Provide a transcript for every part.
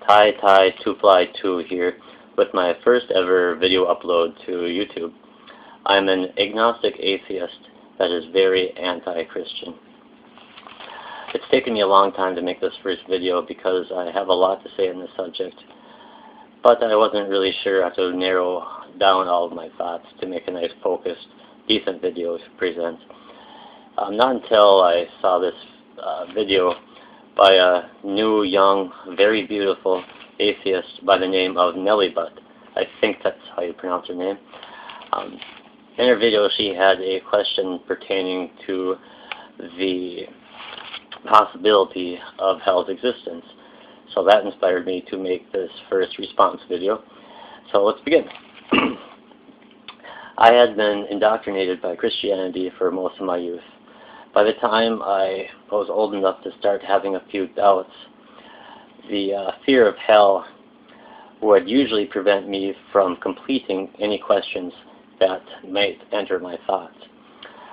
Ty2Fly2 here with my first ever video upload to YouTube. I'm an agnostic atheist that is very anti-Christian. It's taken me a long time to make this first video because I have a lot to say on this subject, but I wasn't really sure how to narrow down all of my thoughts to make a nice, focused, decent video to present. Not until I saw this video by a new, young, very beautiful atheist by the name of Nellybutt. I think that's how you pronounce her name. In her video, she had a question pertaining to the possibility of hell's existence. So that inspired me to make this first response video. So let's begin. I had been indoctrinated by Christianity for most of my youth. By the time I was old enough to start having a few doubts, the fear of hell would usually prevent me from completing any questions that might enter my thoughts.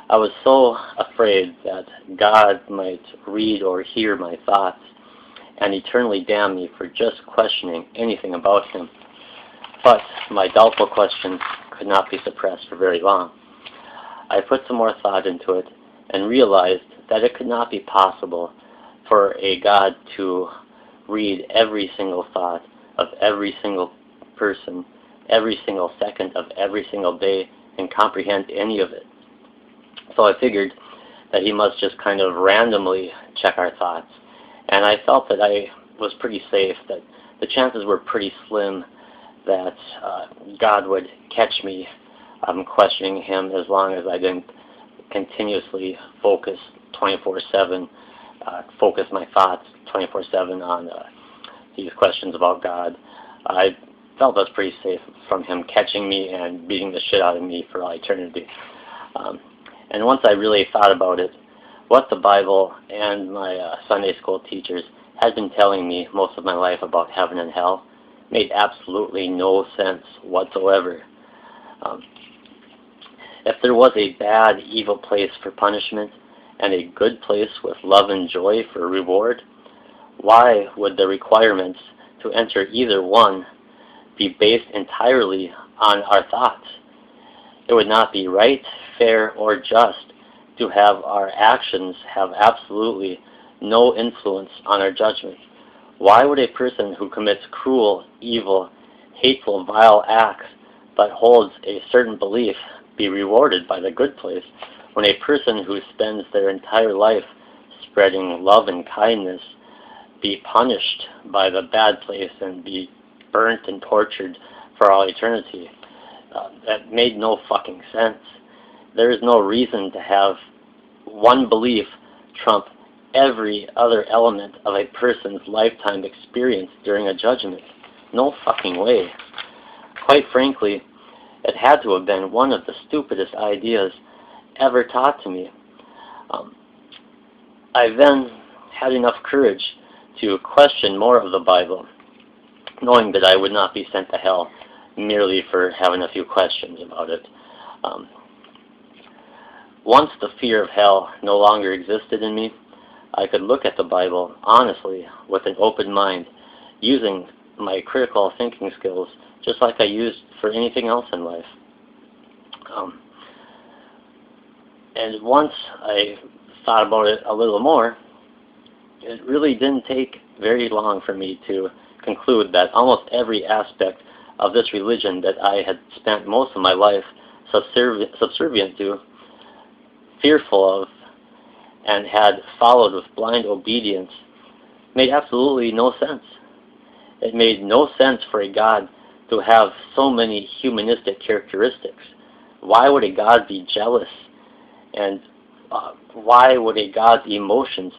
I was so afraid that God might read or hear my thoughts and eternally damn me for just questioning anything about Him. But my doubtful questions could not be suppressed for very long. I put some more thought into it and realized that it could not be possible for a God to read every single thought of every single person, every single second of every single day, and comprehend any of it. So I figured that He must just kind of randomly check our thoughts. And I felt that I was pretty safe, that the chances were pretty slim that God would catch me questioning Him as long as I didn't continuously focus 24/7, focus my thoughts 24/7 on these questions about God. I felt I was pretty safe from Him catching me and beating the shit out of me for all eternity. And once I really thought about it, what the Bible and my Sunday school teachers had been telling me most of my life about heaven and hell made absolutely no sense whatsoever. If there was a bad, evil place for punishment and a good place with love and joy for reward, why would the requirements to enter either one be based entirely on our thoughts? It would not be right, fair, or just to have our actions have absolutely no influence on our judgment. Why would a person who commits cruel, evil, hateful, vile acts but holds a certain belief be rewarded by the good place, when a person who spends their entire life spreading love and kindness be punished by the bad place and be burnt and tortured for all eternity? That made no fucking sense. There is no reason to have one belief trump every other element of a person's lifetime experience during a judgment. No fucking way. Quite frankly, it had to have been one of the stupidest ideas ever taught to me. I then had enough courage to question more of the Bible, knowing that I would not be sent to hell merely for having a few questions about it. Once the fear of hell no longer existed in me, I could look at the Bible honestly with an open mind, using my critical thinking skills just like I used for anything else in life. And once I thought about it a little more, it really didn't take very long for me to conclude that almost every aspect of this religion that I had spent most of my life subservient to, fearful of, and had followed with blind obedience made absolutely no sense. It made no sense for a God to have so many humanistic characteristics. Why would a God be jealous? And why would a God's emotions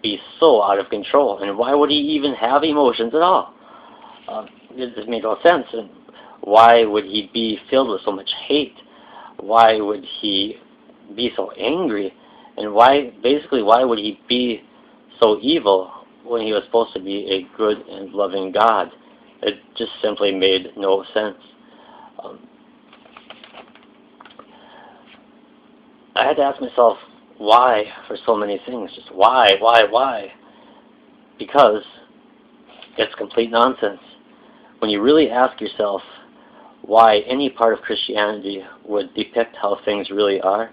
be so out of control? And why would He even have emotions at all? It just made no sense. And why would He be filled with so much hate? Why would He be so angry? And why would He be so evil when He was supposed to be a good and loving God? It just simply made no sense. I had to ask myself, why for so many things? Just why? Because It's complete nonsense. When you really ask yourself why any part of Christianity would depict how things really are,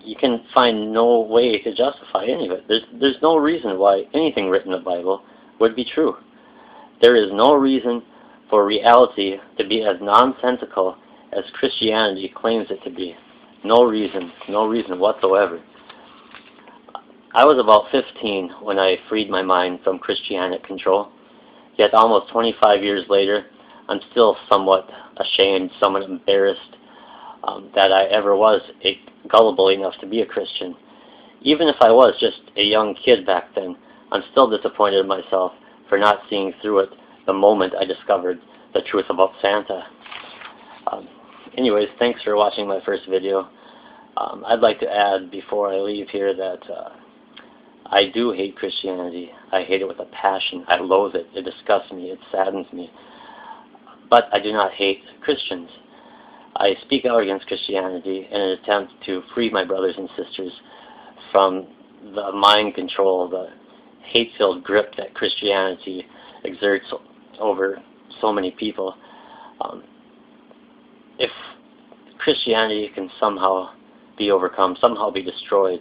you can find no way to justify any of it. There's no reason why anything written in the Bible would be true. There is no reason for reality to be as nonsensical as Christianity claims it to be. No reason whatsoever. I was about 15 when I freed my mind from Christianic control, yet almost 25 years later, I'm still somewhat ashamed, somewhat embarrassed that I ever was gullible enough to be a Christian. Even if I was just a young kid back then, I'm still disappointed in myself for not seeing through it the moment I discovered the truth about Santa. Anyways, thanks for watching my first video. I'd like to add before I leave here that I do hate Christianity. I hate it with a passion. I loathe it. It disgusts me. It saddens me. But I do not hate Christians. I speak out against Christianity in an attempt to free my brothers and sisters from the mind control, the hate-filled grip that Christianity exerts over so many people. If Christianity can somehow be overcome, somehow be destroyed,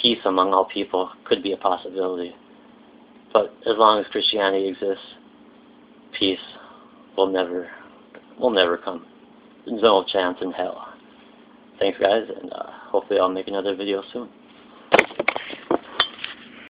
peace among all people could be a possibility. But as long as Christianity exists, peace will never come. There's no chance in hell. Thanks guys, and hopefully I'll make another video soon.